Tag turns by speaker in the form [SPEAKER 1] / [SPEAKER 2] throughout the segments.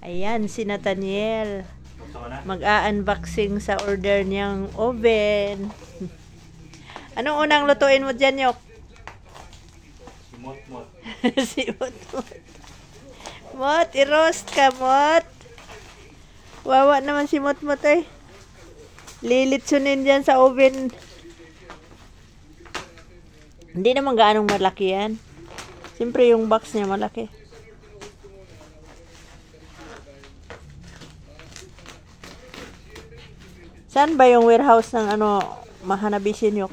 [SPEAKER 1] Ayan, si Nathaniel. Mag-a-unboxing sa order niyang oven. Anong unang lutuin mo dyan, Yok?
[SPEAKER 2] Si Mot-Mot.
[SPEAKER 1] Si Mot-Mot. Mot, i-roast ka, Mot. Wawa naman si Mot-Mot eh. Lilitsunin dyan sa oven. Hindi naman gaanong malaki yan. Siyempre yung box niya malaki. Saan ba yung warehouse ng Mahanabishi, Yok?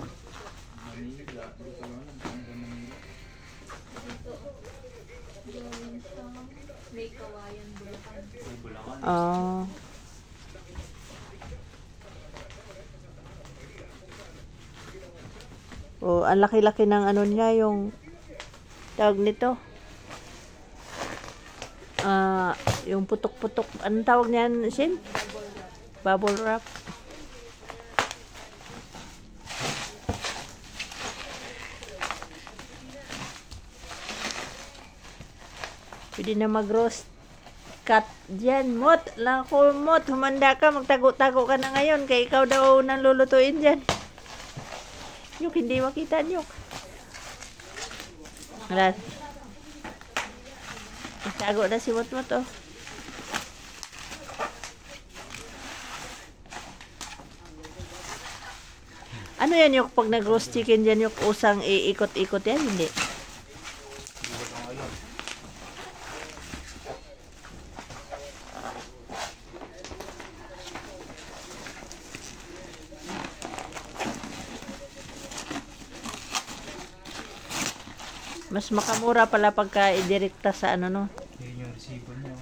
[SPEAKER 1] Oh. Oh, ang laki-laki ng niya, yung tawag nito. Yung putok-putok. Anong tawag niyan, Shin? Bubble wrap. Pwede na mag-roast cut dyan. Mot, lako Mot, humanda ka, magtago-tago ka na ngayon, kaya ikaw daw nang lulutuin dyan. Yok, hindi makita, Yok. Wala. Magtago na si Mot-Mot, oh. Ano yan, Yok, pag nag-roast chicken dyan, Yok, usang iikot-ikot yan, hindi? Mas makamura pala pagka idirekta sa no?
[SPEAKER 2] Yun yung resibo niyo.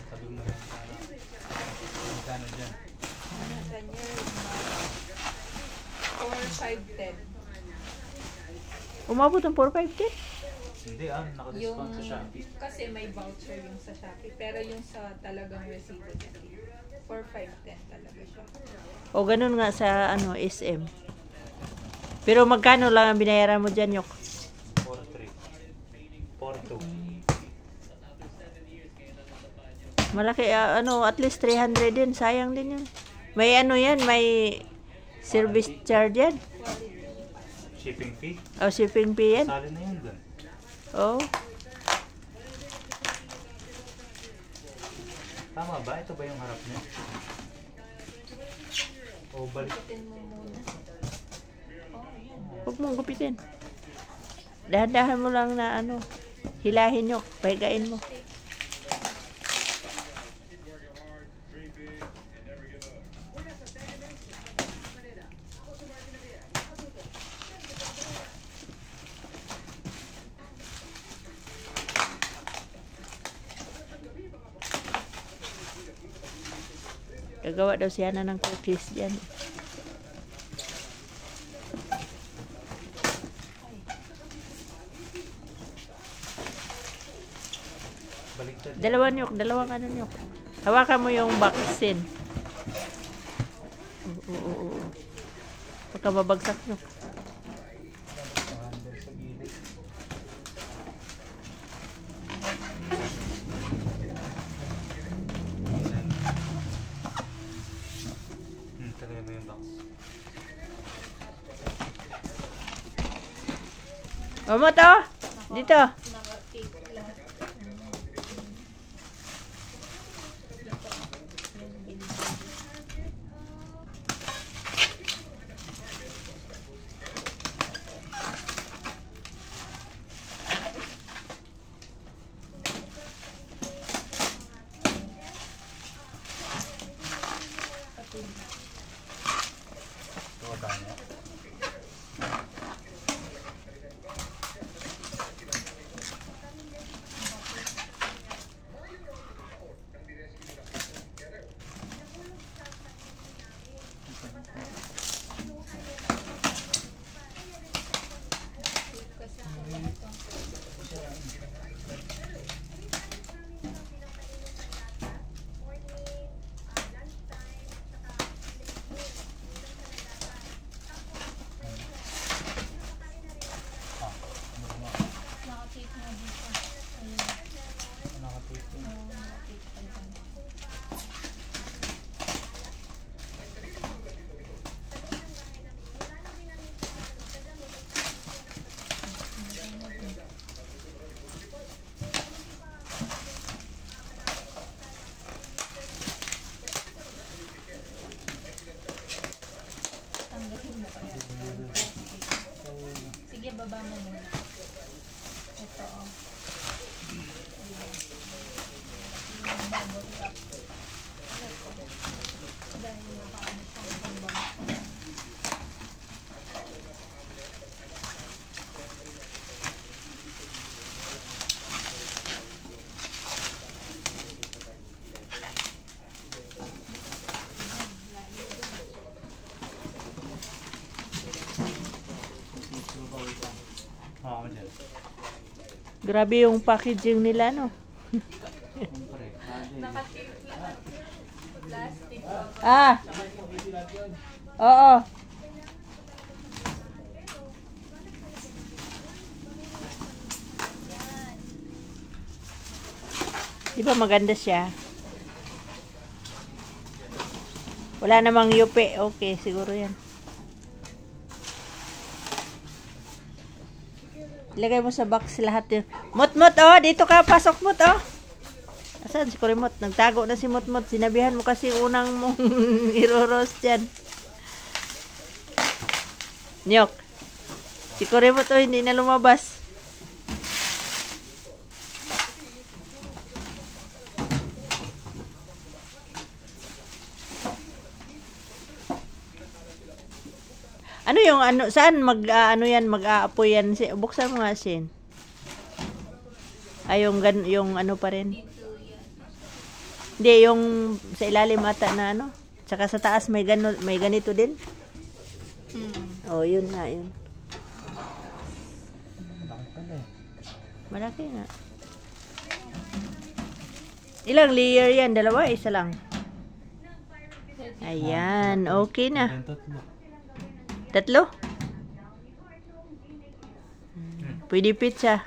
[SPEAKER 2] Sabi mo yan para magkano dyan?
[SPEAKER 3] 4,510.
[SPEAKER 1] Umabot ng 450?
[SPEAKER 2] Hindi nakadiscount sa Shopee.
[SPEAKER 3] Kasi may voucher yung sa Shopee. Pero yung sa talagang resibo niya, 4,510 talaga siya.
[SPEAKER 1] O ganun nga sa SM. Pero magkano lang ang binayaran mo dyan, Yok?
[SPEAKER 2] 4,300. 4,200.
[SPEAKER 1] Malaki, at least 300 din. Sayang din yun. May yan, may service charge yan.
[SPEAKER 2] Shipping fee?
[SPEAKER 1] O, shipping fee yan.
[SPEAKER 2] Sali na yun dun.
[SPEAKER 1] Oh.
[SPEAKER 2] Tama ba? Ito ba yung harap niya? O balik?
[SPEAKER 3] Gupitin mo muna.
[SPEAKER 1] Huwag mong gupitin. Dahan-dahan mo lang na hilahin, Yok. Pahigain mo. Gagawa daw siya ng cookies dyan.
[SPEAKER 2] Baliktad.
[SPEAKER 1] Dalawang Yok. Hawakan mo yung vaccine. Oo. Pagka babagsak, Yok.
[SPEAKER 2] Handle sa gilid. Tagay mo yung box.
[SPEAKER 1] Mama to! Dito.
[SPEAKER 3] Sige, baba mo muna. Ito, oh. Yung bubble wrap. Dahil nakaano siyang pambaba.
[SPEAKER 2] Oo, dyan.
[SPEAKER 1] Grabe yung packaging nila, no?
[SPEAKER 2] Siyempre.
[SPEAKER 3] Nakatip lang. Plastic.
[SPEAKER 1] Ah! Oo. Di ba maganda siya? Wala namang yupi. Okay, siguro yan. Ilagay mo sa box lahat yun. Mot-mot, oh! Dito ka, pasok, Mot, oh! Asan si Kurimot? Nagtago na si Mot-mot. Sinabihan mo kasi unang mong iro-roast yan. Nyok. Si Kurimot, oh, hindi na lumabas. Ano yung ano, saan ano yan, mag-aapoy yan? Buksan mo nga, Sin. Ay, yung ano pa rin. Hindi, yung sa ilalim ata na ano. Tsaka sa taas may ganito din. Oh, yun nga, yun. Malaki nga. Ilang layer yan? Dalawa? Isa lang? Ayan, okay na.
[SPEAKER 2] Yan, tatlo.
[SPEAKER 1] Tatlo? Pwede pizza.